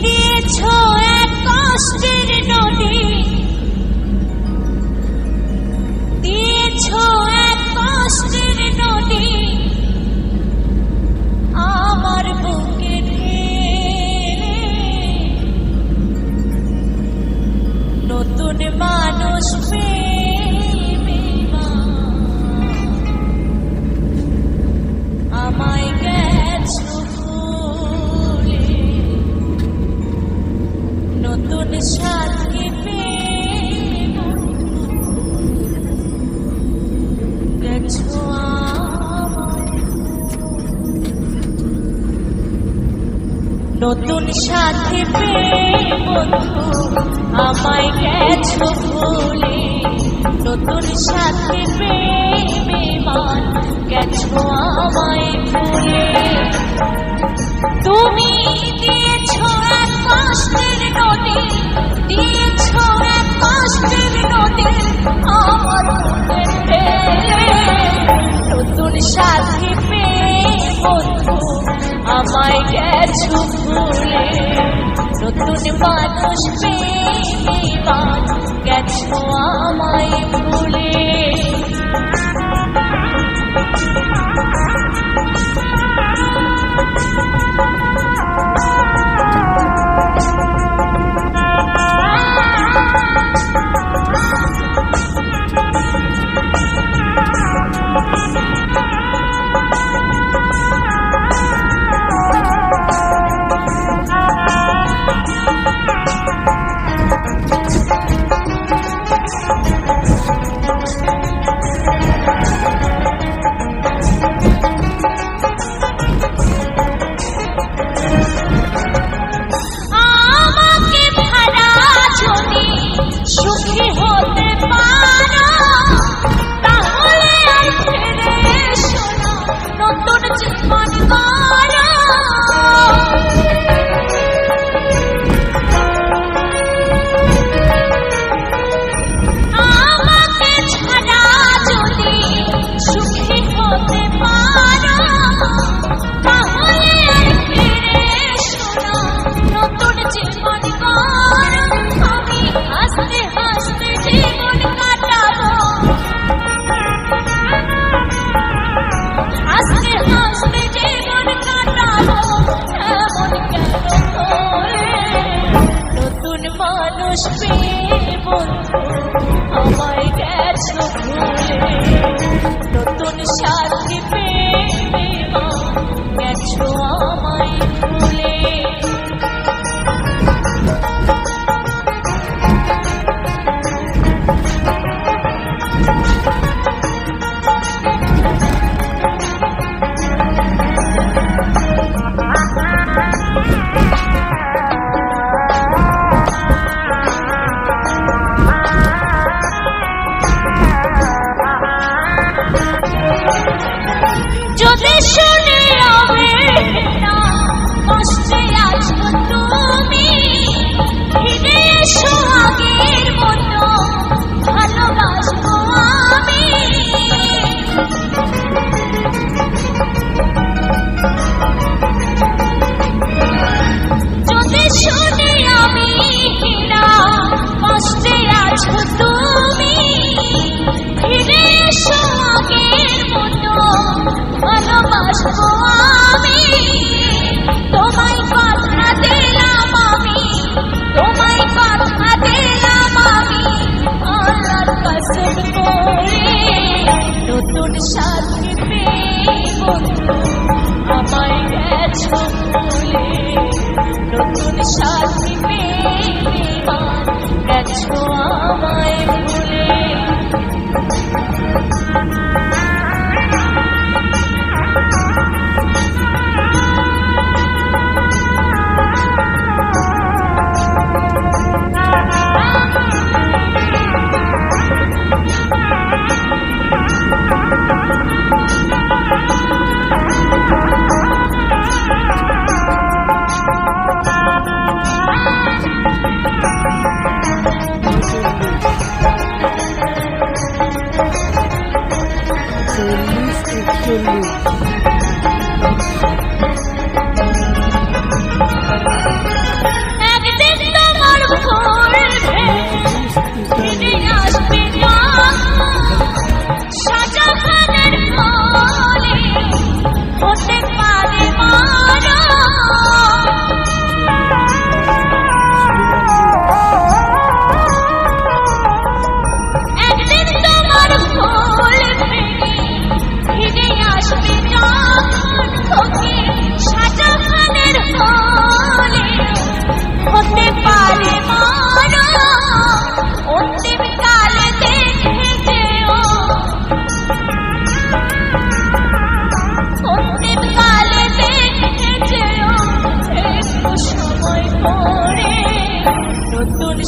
দিয়েছো এক কষ্টের নদী, দিয়েছো এক কষ্টের নদী আমার বুকে ঢেলে। নতুন মানুষ পেয়ে আমায় গেছো ভুলে, নতুন সাথী পেয়ে গেছো আমায়। নতুন সাথী পেয়ে বন্ধু আমায় গেছো ভুলে, নতুন সাথী পেয়ে বেমান গেছো আমায় ভুলে। তুমি দিয়েছো এক কষ্টের নদী, দিয়েছো এক কষ্টের নদী আমার বুকে ঢেলে। নতুন সাথী পেয়ে বন্ধু আমায় গেছো ভুলে, নতুন মানুষ পেয়ে বেমান গেছো আমায় ভুলে। সুখী হতে পারো তাহলে আর ফিরে এসো না, নতুন জীবন গড়ো। আমাকে ছাড়া যদি সুখী হতে পারো তাহলে আর ফিরে এসো না, নতুন জীবন গড়ো। আমি হাসতে হাসতে জীবন কাটাবো, হাসতে হাসতে জীবন কাটাবো, এমন কেন করে? নতুন মানুষ পেয়ে বন্ধু আমায় গেছো ভুলে, নতুন সাথী পেয়ে গেছো আমায় ভুলে। যদি শুনে না কষ্টে আছো তুমি, ফিরে এসো আগের মতো ভালোবাসবো আমি। যদি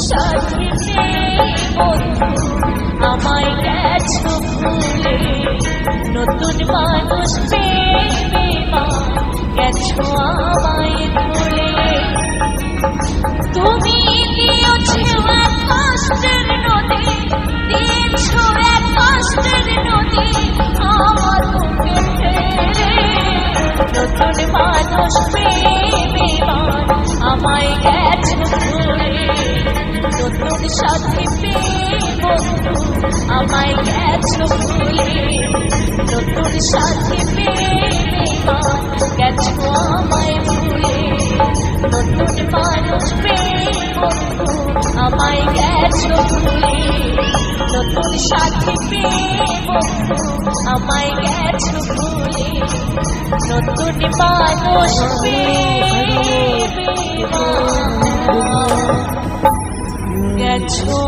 সাথী বন্ধু আমায় গেছো ভুলে, নতুন মানুষ পেয়ে গেছো আমায় ভুলে। তুমি দিয়েছো এক কষ্টের নদী, দিয়েছো এক কষ্টের নদী আমার বুকে ফেলে, নতুন মানুষ পেয়ে আমায় গেছো ভুলে, নতুন সাথী পেয়ে বন্ধু আমায় গেছো ভুলে, নতুন সাথী পেয়ে গেছো আমায় ভুলে, নতুন মানুষ পেয়ে বন্ধু আমায় গেছো ভুলে, নতুন সাথী পেয়ে বন্ধু আমায় গেছো ভুলে, নতুন মানুষ পেয়ে গেছো